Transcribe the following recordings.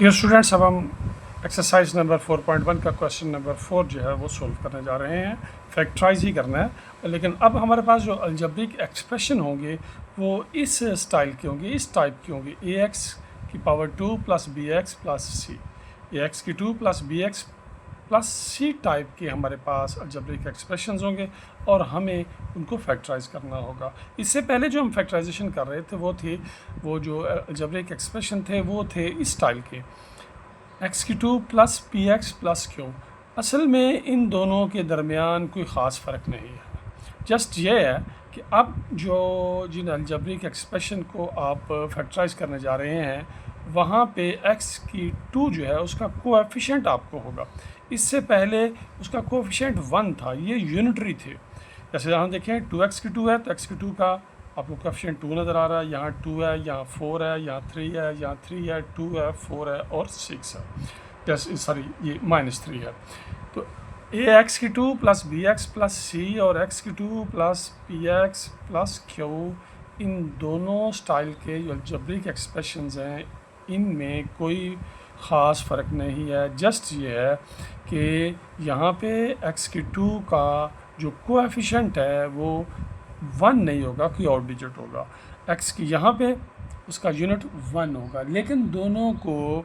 Dear students, अब हम exercise number 4.1 का क्वेश्चन नंबर 4 जो है वो सोल्व करने जा रहे हैं। फैक्टराइज ही करना है, लेकिन अब हमारे पास जो अलजेब्रिक एक्सप्रेशन होंगे वो इस स्टाइल के होंगे, इस टाइप के होंगे। ए एक्स की power 2 plus B X plus C, A X की 2 plus B X plus C type के हमारे पास अलजेब्रिक एक्सप्रेशंस होंगे और हमें उनको फैक्टराइज करना होगा। इससे पहले जो हम फैक्टराइजेशन कर रहे थे वो जो अलजेब्रिक एक्सप्रेशन थे वो थे इस स्टाइल के, एक्स की 2 plus P X plus Q. असल में इन दोनों के दरमियान कोई ख़ास फ़र्क नहीं है। जस्ट ये है कि अब जो जिन अलजेब्रिक एक्सप्रेशन को आप फैक्टराइज करने जा रहे हैं वहाँ पे x की 2 जो है उसका कोएफिशिएंट आपको होगा। इससे पहले उसका कोएफिशिएंट 1 था, ये यूनिटरी थे। जैसे यहाँ देखें 2x की 2 है तो x की 2 का आपको कोएफिशिएंट 2 नज़र आ रहा है, यहाँ 2 है, यहाँ 4 है, यहाँ 3 है, यहाँ 3 है, 2 है, 4 है और 6 है। जैसे सॉरी ये -3 है। तो ए एक्स की 2 plus B X plus C और x की 2 plus P X plus Q, इन दोनों स्टाइल के जो अलजेब्रिक एक्सप्रेशंस हैं इनमें कोई ख़ास फ़र्क नहीं है। जस्ट ये है कि यहाँ पे x की 2 का जो कोएफिशिएंट है वो 1 नहीं होगा, कोई और डिजिट होगा। x की यहाँ पे उसका यूनिट 1 होगा, लेकिन दोनों को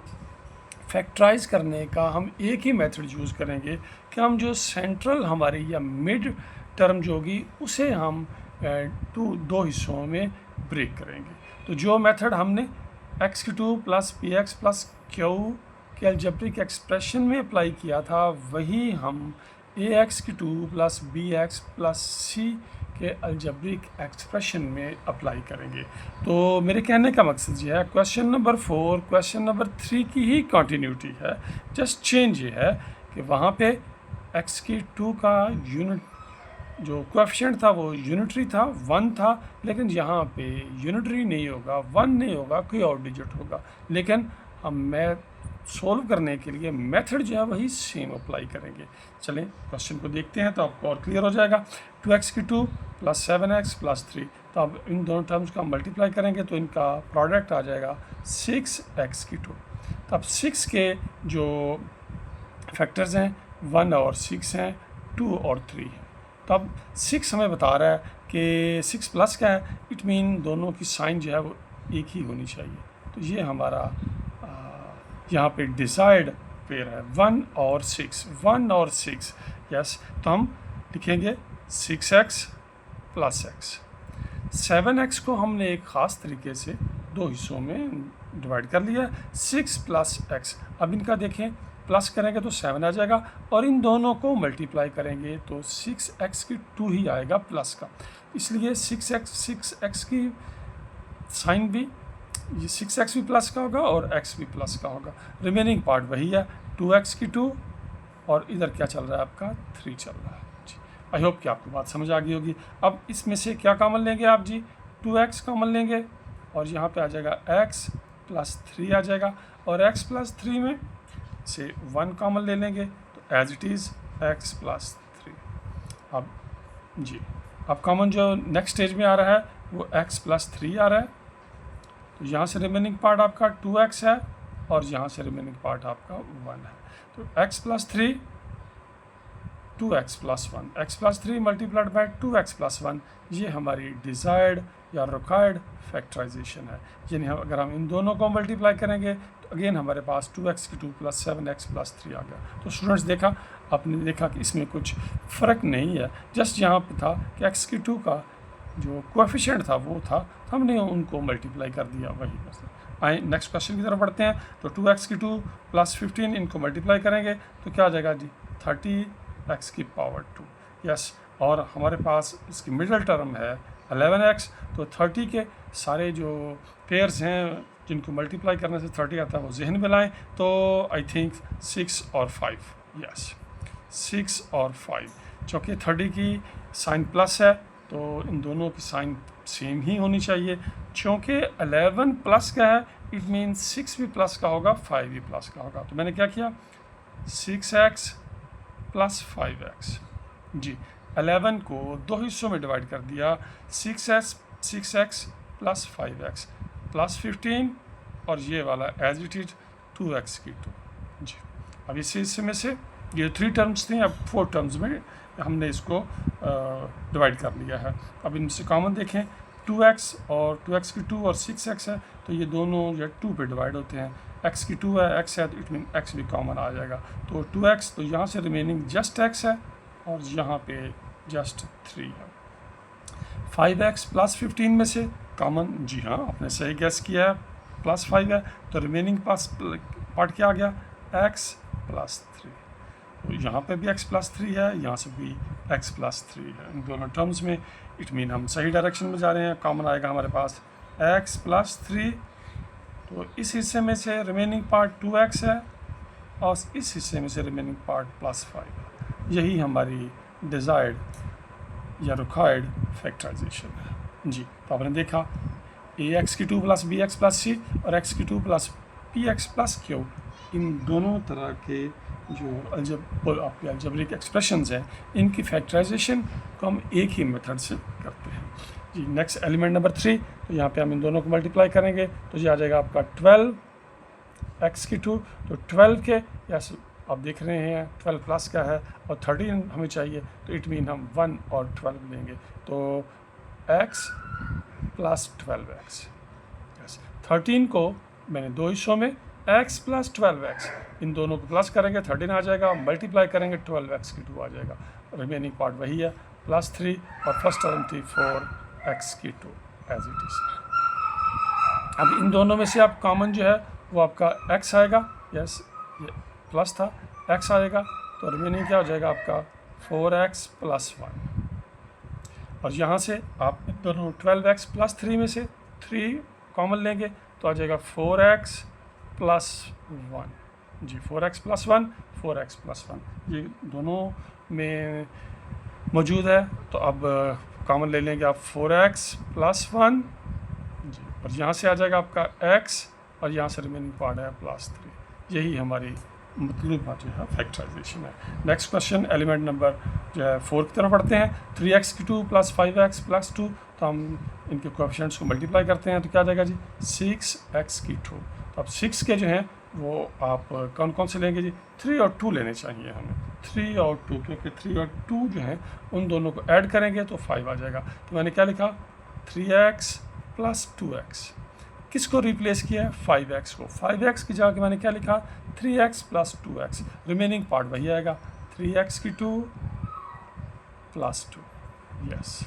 फैक्टराइज करने का हम एक ही मेथड यूज़ करेंगे कि हम जो सेंट्रल हमारी या मिड टर्म जो होगी उसे हम दो हिस्सों में ब्रेक करेंगे। तो जो मेथड हमने x की 2 plus P X plus Q के अलजेब्रिक एक्सप्रेशन में अप्लाई किया था वही हम ए एक्स की 2 प्लस बी एक्स प्लस सी के अलजेब्रिक एक्सप्रेशन में अप्लाई करेंगे। तो मेरे कहने का मकसद ये है, क्वेश्चन नंबर 4 क्वेश्चन नंबर 3 की ही कंटिन्यूटी है। जस्ट चेंज ये है कि वहाँ पे x की 2 का यूनिट जो कोएफिशिएंट था वो यूनिटरी था, 1 था, लेकिन यहाँ पे यूनिटरी नहीं होगा, 1 नहीं होगा, कोई और डिजिट होगा। लेकिन हम सोल्व करने के लिए मेथड जो है वही सेम अप्लाई करेंगे। चलें क्वेश्चन को देखते हैं तो आपको और क्लियर हो जाएगा। 2x की 2 प्लस 7x प्लस 3, तो अब इन दोनों टर्म्स का मल्टीप्लाई करेंगे तो इनका प्रोडक्ट आ जाएगा 6x की 2। तो अब 6 के जो फैक्टर्स हैं 1 और 6 हैं, 2 और 3 हैं। तो अब 6 हमें बता रहा है कि 6 प्लस का है, इट मीन दोनों की साइन जो है वो एक ही होनी चाहिए। तो ये हमारा यहाँ पे डिसाइड पेयर है 1 और 6, 1 और 6। यस, तो हम लिखेंगे 6x प्लस x। 7x को हमने एक ख़ास तरीके से दो हिस्सों में डिवाइड कर लिया, 6 प्लस x। अब इनका देखें, प्लस करेंगे तो 7 आ जाएगा और इन दोनों को मल्टीप्लाई करेंगे तो 6x की 2 ही आएगा प्लस का, इसलिए 6x की साइन भी ये 6x भी प्लस का होगा और x भी प्लस का होगा। रिमेनिंग पार्ट वही है 2x की 2 और इधर क्या चल रहा है आपका 3 चल रहा है जी। आई होप कि आपको बात समझ आ गई होगी। अब इसमें से क्या कॉमन लेंगे आप जी, 2x कॉमन लेंगे और यहाँ पे आ जाएगा x प्लस 3 आ जाएगा और x प्लस 3 में से 1 कॉमन ले लेंगे तो as it is x plus 3। अब जी अब कॉमन जो नेक्स्ट स्टेज में आ रहा है वो x प्लस 3 आ रहा है, तो यहाँ से रिमेनिंग पार्ट आपका 2x है और यहाँ से रिमेनिंग पार्ट आपका 1 है। तो x plus 3 2x plus 1, x plus 3 multiplied by 2x plus 1, ये हमारी डिज़ायर्ड या रिक्वायर्ड फैक्टराइजेशन है। यानी अगर हम इन दोनों को मल्टीप्लाई करेंगे तो अगेन हमारे पास 2x की 2 प्लस 7x प्लस 3 आ गया। तो स्टूडेंट्स आपने देखा कि इसमें कुछ फ़र्क नहीं है, जस्ट यहाँ पे था कि x की 2 का जो कोएफिशिएंट था वो था, तो हमने उनको मल्टीप्लाई कर दिया, वही बस। आए नेक्स्ट क्वेश्चन की तरफ बढ़ते हैं। तो 2x की 2 प्लस 15 इनको मल्टीप्लाई करेंगे तो क्या आ जाएगा जी 30x की पावर 2। यस, और हमारे पास इसकी मिडल टर्म है 11x, तो 30 के सारे जो पेयर्स हैं जिनको मल्टीप्लाई करने से 30 आता है वो जहन में लाएँ। तो आई थिंक 6 और 5, यस 6 और 5, चूँकि 30 की साइन प्लस है तो इन दोनों की साइन सेम ही होनी चाहिए। क्योंकि 11 प्लस का है इट मीन 6 भी प्लस का होगा, 5 भी प्लस का होगा। तो मैंने क्या किया 6x प्लस 5x जी, 11 को दो हिस्सों में डिवाइड कर दिया, 6x प्लस 5x प्लस 15 और ये वाला एज इट इज 2x की 2। जी, अब इसी हिस्से में से ये 3 टर्म्स थी, अब 4 टर्म्स में हमने इसको डिवाइड कर लिया है। अब इनसे कॉमन देखें, 2x और 2x की 2 और 6x है, तो ये दोनों जो 2 पे डिवाइड होते हैं। x की 2 है, x है, तो इट मीन x भी कॉमन आ जाएगा। तो 2x, तो यहाँ से रिमेनिंग जस्ट x है और यहाँ पे जस्ट 3 है। 5x प्लस 15 में से कॉमन, जी हाँ आपने सही गैस किया है, प्लस 5 है, तो रिमेनिंग पार्ट क्या आ गया, x प्लस 3। तो यहाँ पे भी x प्लस 3 है, यहाँ से भी x प्लस 3 है। इन दोनों टर्म्स में इट मीन हम सही डायरेक्शन में जा रहे हैं। कॉमन आएगा हमारे पास x प्लस 3। तो इस हिस्से में से रिमेनिंग पार्ट 2x है और इस हिस्से में से रिमेनिंग पार्ट प्लस 5 है। यही हमारी डिज़ायर्ड या रिक्वायर्ड फैक्टराइजेशन है। जी, तो आपने देखा ax की 2 प्लस bx प्लस c और x की 2 प्लस px प्लस q, इन दोनों तरह के जो आपके अलजेब्रिक एक्सप्रेशंस हैं, इनकी फैक्टराइजेशन को हम एक ही मेथड से करते हैं। जी, नेक्स्ट एलिमेंट नंबर 3, तो यहाँ पे हम इन दोनों को मल्टीप्लाई करेंगे तो ये आ जाएगा आपका 12 x की 2। तो 12 के यस आप देख रहे हैं 12 प्लस का है और 13 हमें चाहिए, तो इट मीन हम 1 और 12 लेंगे, तो x प्लस 12x। यस, 13 को मैंने 2 हिस्सों में x प्लस 12x, इन दोनों को प्लस करेंगे 13 आ जाएगा, मल्टीप्लाई करेंगे 12x की 2 आ जाएगा। रिमेनिंग पार्ट वही है, प्लस 3 और फर्स्ट टर्म थी 4x की 2 एज इट इज़। अब इन दोनों में से आप कॉमन जो है वो आपका x आएगा, यस ये प्लस था, x आएगा, तो रिमेनिंग क्या हो जाएगा आपका 4x प्लस 1। और यहाँ से आप दोनों 12x प्लस 3 में से 3 कॉमन लेंगे तो आ जाएगा 4x प्लस 1। जी, 4x प्लस 1, 4x प्लस 1 ये दोनों में मौजूद है, तो अब कॉमन ले लेंगे आप 4x प्लस 1। जी, और यहाँ से आ जाएगा आपका x और यहाँ से रिमेनिंग पार्ट है प्लस 3। यही हमारी मतलब जो है फैक्टराइजेशन है। नेक्स्ट क्वेश्चन एलिमेंट नंबर जो है 4 की तरफ पढ़ते हैं। 3x की 2 प्लस 5x प्लस 2, तो हम इनके कोएफिशिएंट्स को मल्टीप्लाई करते हैं, तो क्या आ जाएगा जी 6x की 2। तो अब 6 के जो हैं वो आप कौन कौन से लेंगे जी, 3 और 2 लेने चाहिए हमें, 3 और 2, क्योंकि 3 और 2 जो हैं उन दोनों को ऐड करेंगे तो 5 आ जाएगा। तो मैंने क्या लिखा 3x प्लस 2x, किसको रिप्लेस किया है 5x को, 5x की जगह मैंने क्या लिखा 3x plus 2x। Remaining part वही आएगा 3x की 2 प्लस 2। यस,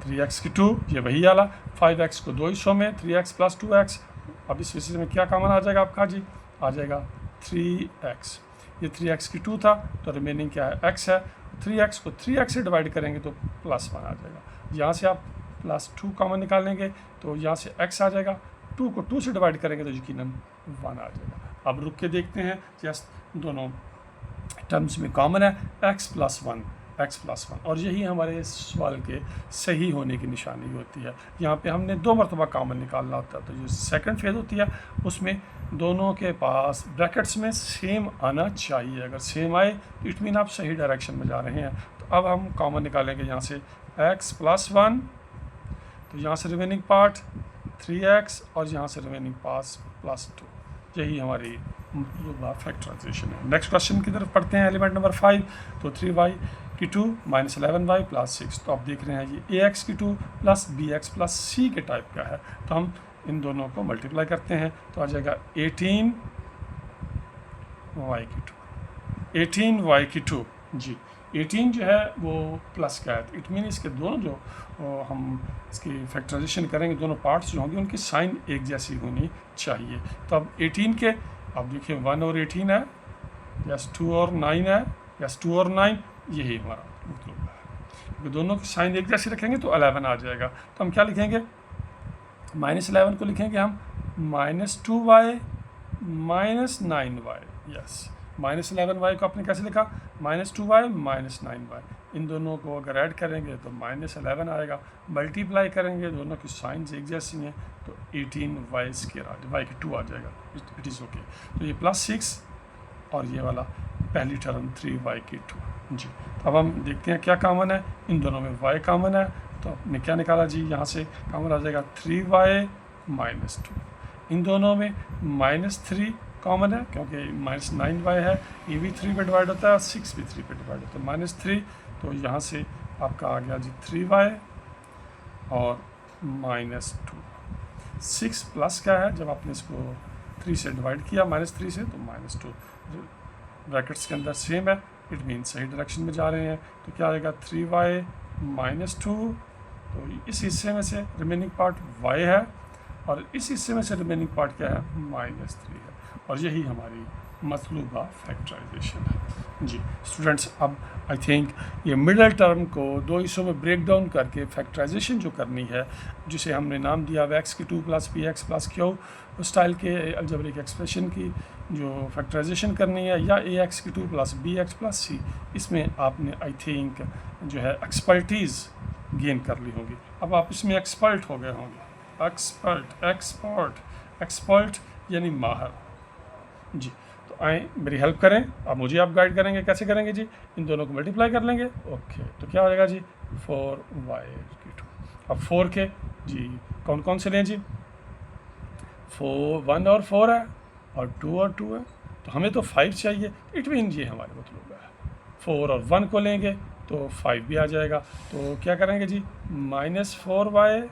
3x की 2 ये वही आला, 5x को 2 हिस्सों में 3x प्लस 2x। अब इस विषय में क्या कॉमन आ जाएगा आपका जी, आ जाएगा 3x। ये 3x की 2 था, तो रिमेनिंग क्या है x है, 3x को 3x से डिवाइड करेंगे तो प्लस 1 आ जाएगा। यहाँ से आप प्लस 2 कॉमन निकालेंगे तो यहाँ से x आ जाएगा, 2 को 2 से डिवाइड करेंगे तो यकीनन 1 आ जाएगा। अब रुक के देखते हैं, जस्ट दोनों टर्म्स में कॉमन है x प्लस 1 और यही हमारे सवाल के सही होने की निशानी होती है। यहाँ पे हमने 2 मरतबा कॉमन निकालना होता है, तो जो सेकंड फेज होती है उसमें दोनों के पास ब्रैकेट्स में सेम आना चाहिए। अगर सेम आए तो इट मीन आप सही डायरेक्शन में जा रहे हैं। तो अब हम कॉमन निकालेंगे यहाँ से x प्लस 1, तो यहाँ से रिमेनिंग पार्ट 3x और यहाँ से रिमेनिंग पास प्लस 2। यही हमारी फैक्टराइजेशन है। नेक्स्ट क्वेश्चन की तरफ पढ़ते हैं, एलिमेंट नंबर 5। तो 3y की 2 माइनस 11y प्लस 6, तो आप देख रहे हैं ये ax की 2 प्लस bx प्लस c के टाइप का है, तो हम इन दोनों को मल्टीप्लाई करते हैं तो आ जाएगा 18y की 2। जी, 18 जो है वो प्लस का है, इट मीन इसके दोनों जो हम इसकी फैक्टराइजेशन करेंगे, दोनों पार्ट्स जो होंगे उनकी साइन एक जैसी होनी चाहिए। तो अब 18 के अब देखिए 1 और 18 है, यस 2 और 9 है, यस 2 और 9, यही हमारा मतलब है। क्योंकि दोनों की साइन एक जैसी रखेंगे तो 11 आ जाएगा। तो हम क्या लिखेंगे, -11 को लिखेंगे हम -2y minus 9y। Yes, -11y को आपने कैसे लिखा, -2y माइनस 9y। इन दोनों को अगर ऐड करेंगे तो -11 आएगा, मल्टीप्लाई करेंगे दोनों की साइंस एक जैसी हैं तो 18y स्क्वायर y की 2 आ जाएगा। It is okay. तो ये +6 और ये वाला पहली टर्म 3y की 2। जी, तो अब हम देखते हैं क्या कॉमन है, इन दोनों में y कॉमन है, तो हमने क्या निकाला जी, यहाँ से कॉमन आ जाएगा 3y माइनस 2। इन दोनों में -3 कॉमन है क्योंकि -9y है, ये भी 3 पे डिवाइड होता है, 6 भी 3 पे डिवाइड होता है, -3, तो यहाँ से आपका आ गया जी 3y और -2। 6 प्लस क्या है, जब आपने इसको 3 से डिवाइड किया -3 से, तो -2 ब्रैकेट्स के अंदर सेम है, इट मीन सही डायरेक्शन में जा रहे हैं। तो क्या आएगा 3y -2, तो इस हिस्से में से रिमेनिंग पार्ट y है और इस हिस्से में से रिमेनिंग पार्ट क्या है, -3 है, और यही हमारी मतलूबा फैक्टराइजेशन है जी। स्टूडेंट्स, अब आई थिंक ये मिडल टर्म को दो हिस्सों में ब्रेक डाउन करके फैक्टराइजेशन जो करनी है, जिसे हमने नाम दिया x की 2 + px + q स्टाइल के अलजेब्रिक एक्सप्रेशन की जो फैक्टराइजेशन करनी है, या ax की 2 + bx + c, इसमें आपने आई थिंक जो है एक्सपर्टीज़ गेन कर ली होगी। अब आप इसमें एक्सपर्ट हो गए होंगे, एक्सपर्ट यानी माहर जी। तो आए मेरी हेल्प करें, अब मुझे आप गाइड करेंगे, कैसे करेंगे जी, इन दोनों को मल्टीप्लाई कर लेंगे। ओके, तो क्या हो जाएगा जी 4y²। अब 4 के जी कौन कौन से लें जी, 1 और 4 है और 2 और 2 है, तो हमें तो 5 चाहिए, इट मीन ये हमारे मतलब है 4 और 1 को लेंगे तो 5 भी आ जाएगा। तो क्या करेंगे जी, -4y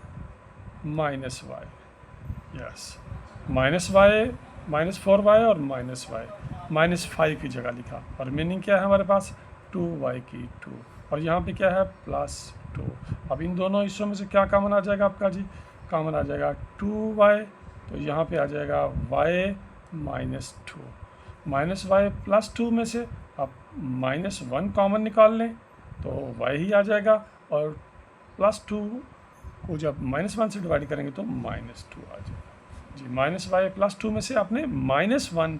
-y, यस, -4y और -y, -5 की जगह लिखा, और रिमेनिंग क्या है हमारे पास 2y की 2, और यहाँ पे क्या है +2। अब इन दोनों हिस्सों में से क्या कॉमन आ जाएगा आपका जी, कॉमन आ जाएगा 2y, तो यहाँ पे आ जाएगा y -2, -y +2 में से आप -1 कॉमन निकाल लें तो y ही आ जाएगा, और +2 को जब -1 से डिवाइड करेंगे तो -2 आ जाएगा जी। -y +2 में से आपने -1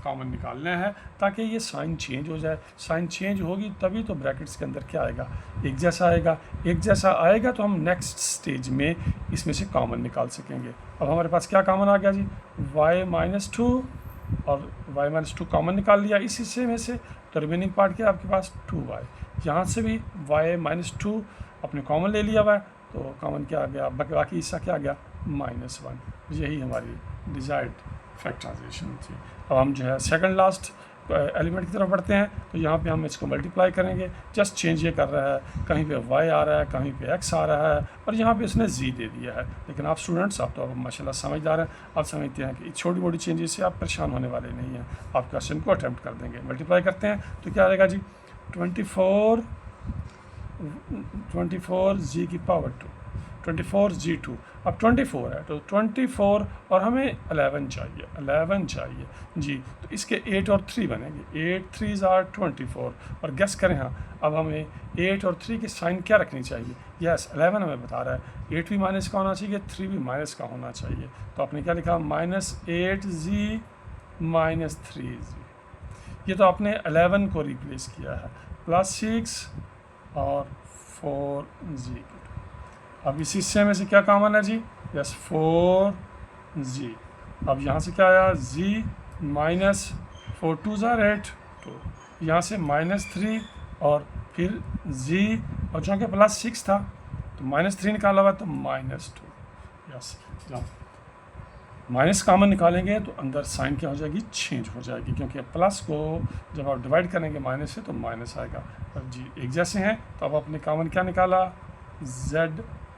कॉमन निकालना है ताकि ये साइन चेंज हो जाए। साइन चेंज होगी तभी तो ब्रैकेट्स के अंदर क्या आएगा, एक जैसा आएगा। एक जैसा आएगा तो हम नेक्स्ट स्टेज में इसमें से कॉमन निकाल सकेंगे। अब हमारे पास क्या कॉमन आ गया जी, y -2 और y -2 कॉमन निकाल लिया इस हिस्से में से, तो रिमेनिंग पार्ट क्या है आपके पास 2y। यहाँ से भी y -2 अपने कॉमन ले लिया हुआ है, तो कॉमन क्या आ गया, बाकी हिस्सा क्या आ गया -1। यही हमारी डिज़ायर्ड फैक्टराइजेशन थी। अब हम जो है सेकंड लास्ट एलिमेंट की तरफ बढ़ते हैं, तो यहाँ पे हम इसको मल्टीप्लाई करेंगे। जस्ट चेंज ये कर रहा है, कहीं पे y आ रहा है, कहीं पे x आ रहा है, और यहाँ पे इसने z दे दिया है। लेकिन आप स्टूडेंट्स, आप तो अब माशाल्लाह समझदार हैं, आप समझते हैं कि छोटी मोटी चेंजेस से आप परेशान होने वाले नहीं हैं, आप क्वेश्चन को अटैम्प्ट कर देंगे। मल्टीप्लाई करते हैं तो क्या आएगा जी, 24g की पावर 2, 24g2। अब 24 है तो 24 और हमें 11 चाहिए जी। तो इसके 8 और 3 बनेंगे, 8 3s are 24, और गेस करें। हाँ, अब हमें 8 और 3 के साइन क्या रखनी चाहिए, यस 11 हमें बता रहा है, 8 भी माइनस का होना चाहिए, 3 भी माइनस का होना चाहिए। तो आपने क्या लिखा, -8g -3g। ये तो आपने 11 को रिप्लेस किया है, +6 और 4g। अब इस हिस्से में से क्या कॉमन है जी, यस 4g। अब यहाँ से क्या आया, z -4 2s are 8, तो यहाँ से -3 और फिर z, और चूँकि +6 था तो -3 निकाला हुआ तो -2। यस, जब माइनस कॉमन निकालेंगे तो अंदर साइन क्या हो जाएगी, चेंज हो जाएगी, क्योंकि प्लस को जब आप डिवाइड करेंगे माइनस से तो माइनस आएगा। अब जी एक जैसे हैं, तो अब आपने कॉमन क्या निकाला, z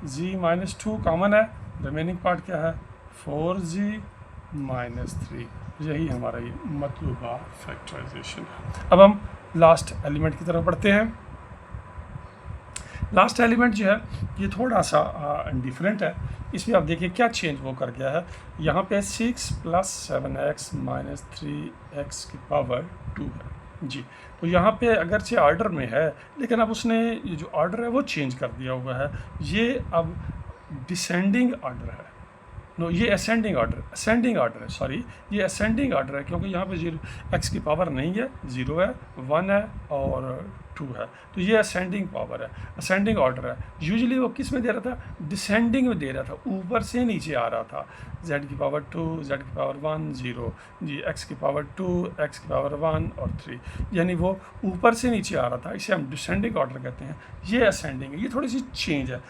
-2 कॉमन है, रिमेनिंग पार्ट क्या है 4g -3। यही हमारा ये मतलूबा फैक्टराइजेशन है। अब हम लास्ट एलिमेंट की तरफ बढ़ते हैं। लास्ट एलिमेंट जो है ये थोड़ा सा डिफरेंट है। इसमें आप देखिए क्या चेंज वो कर गया है। यहाँ पे 6 + 7x - 3x की पावर 2 है जी। तो यहाँ पे अगरचे ऑर्डर में है, लेकिन अब उसने ये जो ऑर्डर है वो चेंज कर दिया हुआ है। ये अब डिसेंडिंग ऑर्डर है, नो ये असेंडिंग ऑर्डर है, सॉरी ये असेंडिंग ऑर्डर है, क्योंकि यहाँ पे 0 x की पावर नहीं है, 0 है, 1 है और 2 है, तो ये असेंडिंग पावर है, असेंडिंग ऑर्डर है। यूजुअली वो किस में दे रहा था, डिसेंडिंग में दे रहा था, ऊपर से नीचे आ रहा था। z की पावर 2, z की पावर 1 0 जी, x की पावर 2, x की पावर 1 और 3, यानी वो ऊपर से नीचे आ रहा था, इसे हम डिसेंडिंग ऑर्डर कहते हैं, ये असेंडिंग है, ये थोड़ी सी चेंज है।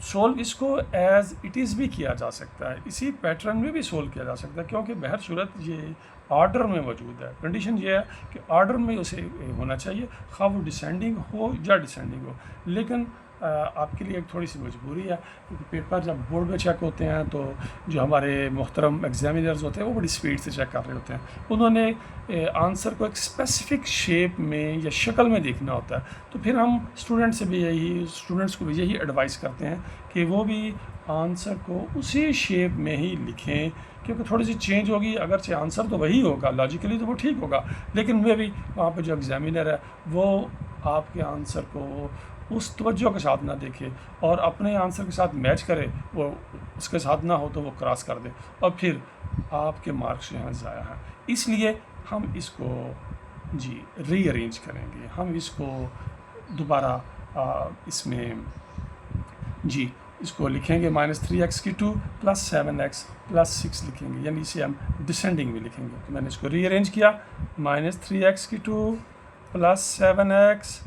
सोल्व इसको एज इट इज़ भी किया जा सकता है, इसी पैटर्न में भी सोल्व किया जा सकता है, क्योंकि बहर सूरत ये ऑर्डर में मौजूद है। कंडीशन ये है कि ऑर्डर में उसे होना चाहिए, खा वो डिसेंडिंग हो या डिसेंडिंग हो। लेकिन आपके लिए एक थोड़ी सी मजबूरी है, क्योंकि पेपर जब बोर्ड में चेक होते हैं तो जो हमारे मोहतरम एग्जामिनर्स होते हैं वो बड़ी स्पीड से चेक कर रहे होते हैं, उन्होंने आंसर को एक स्पेसिफिक शेप में या शक्ल में देखना होता है। तो फिर हम स्टूडेंट्स को भी यही एडवाइस करते हैं कि वो भी आंसर को उसी शेप में ही लिखें, क्योंकि थोड़ी सी चेंज होगी, अगरचे आंसर तो वही होगा, लॉजिकली तो वो ठीक होगा, लेकिन वे भी वहाँ पे जो एग्ज़ामिनर है वो आपके आंसर को उस तवज्जो के साथ ना देखे और अपने आंसर के साथ मैच करे, वो उसके साथ ना हो तो वो क्रॉस कर दे और फिर आपके मार्क्स यहाँ ज़ाया हैं। इसलिए हम इसको जी रीअरेंज करेंगे, हम इसको दोबारा इसमें जी इसको लिखेंगे -3x की 2 + 7x + 6 लिखेंगे, यानी इसे हम डिसेंडिंग में लिखेंगे। तो मैंने इसको रीअरेंज किया, -3x की 2 + 7x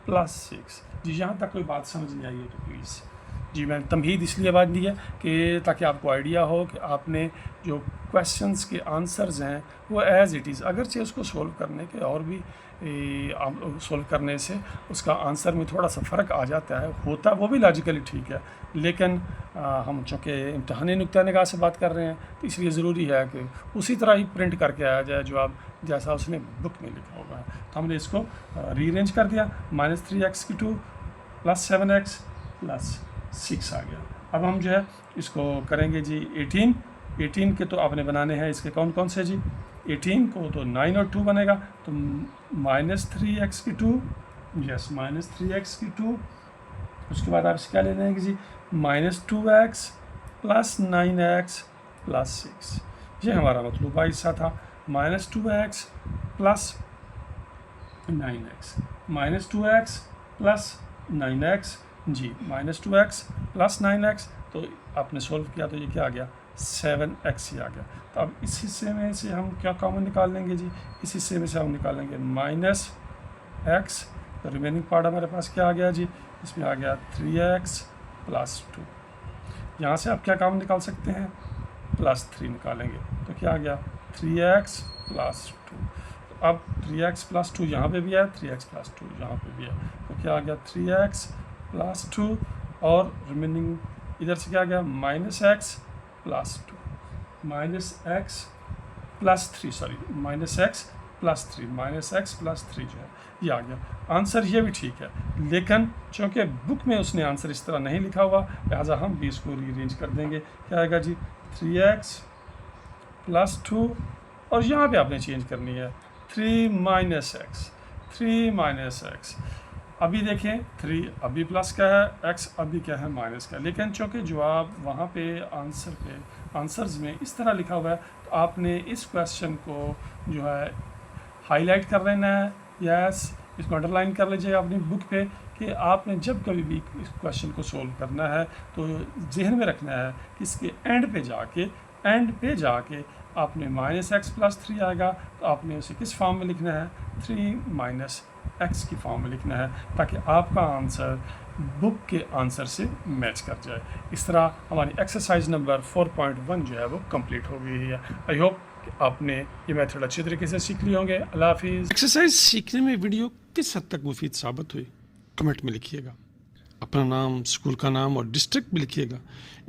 + 6। जी, यहाँ तक कोई बात समझ नहीं आई है तो प्लीज़ जी, मैंने तमहीद इसलिए बात दी है कि ताकि आपको आइडिया हो कि आपने जो क्वेश्चंस के आंसर्स हैं वो एज़ इट इज़, अगरचे उसको सोल्व करने के और भी सोल्व करने से उसका आंसर में थोड़ा सा फ़र्क आ जाता है, होता वो भी लॉजिकली ठीक है, लेकिन हम चूँकि इम्तहानी नुक्ता निगाह से बात कर रहे हैं तो इसलिए ज़रूरी है कि उसी तरह ही प्रिंट करके आया जाए जवाब जैसा उसने बुक में लिखा होगा है। तो हमने इसको रीअरेंज कर दिया, -3x की 2 + 7x + 6 आ गया। अब हम जो है इसको करेंगे जी 18 के तो आपने बनाने हैं, इसके कौन कौन से जी, 18 को तो 9 और 2 बनेगा, तो -3x की 2, यस -3x की 2, उसके बाद आप क्या ले लेंगे जी -2x + 9x + 6, ये हमारा मतलूबा हिस्सा था, -2x + 9x, -2x + 9x जी, -2x + 9x, तो आपने सोल्व किया तो ये क्या आ गया 7x ही आ गया। तो अब इस हिस्से में से हम क्या कॉमन निकाल लेंगे जी, इस हिस्से में से हम निकालेंगे -x, तो रिमेनिंग पार्ट हमारे पास क्या आ गया जी, इसमें आ गया 3x + 2। यहाँ से आप क्या कॉमन निकाल सकते हैं, +3 निकालेंगे तो क्या आ गया 3x + 2। तो अब 3x + 2 यहाँ पे भी है, 3x + 2 यहाँ पे भी है, तो क्या आ गया 3x + 2 और रिमेनिंग इधर से क्या आ गया -x + 2, -x + 3 sorry -x + 3, -x + 3 जो है ये आ गया। आंसर ये भी ठीक है, लेकिन चूँकि बुक में उसने आंसर इस तरह नहीं लिखा हुआ, लिहाजा हम भी इसको रीअरेंज कर देंगे। क्या आएगा जी 3x + 2 और यहाँ पे आपने चेंज करनी है 3 - x। अभी देखें 3 अभी प्लस का है, x अभी क्या है माइनस का, लेकिन चूँकि जवाब वहाँ पे आंसर्स में इस तरह लिखा हुआ है तो आपने इस क्वेश्चन को जो है हाईलाइट कर लेना है, यस इसको अंडरलाइन कर लीजिए अपनी बुक पे कि आपने जब कभी भी इस क्वेश्चन को सोल्व करना है तो जहन में रखना है कि इसके एंड पे जाके आपने -x + 3 आएगा तो आपने उसे किस फॉर्म में लिखना है 3 - x की फॉर्म में लिखना है, ताकि आपका आंसर बुक के आंसर से मैच कर जाए। इस तरह हमारी एक्सरसाइज नंबर 4.1 जो है वो कंप्लीट हो गई है। आई होप कि आपने ये मेथड अच्छी तरीके से सीख लिए होंगे। अल्लाह हाफिज़। एक्सरसाइज सीखने में वीडियो किस हद तक मुफीद साबित हुई कमेंट में लिखिएगा, अपना नाम, स्कूल का नाम और डिस्ट्रिक्ट भी लिखिएगा।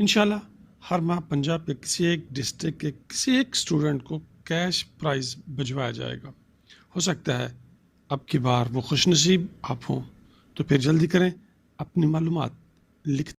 इंशाल्लाह हर माह पंजाब के किसी एक डिस्ट्रिक्ट के किसी एक स्टूडेंट को कैश प्राइज़ भिजवाया जाएगा। हो सकता है अब की बार वो खुशनसीब आप हों, तो फिर जल्दी करें, अपनी मालूमात लिख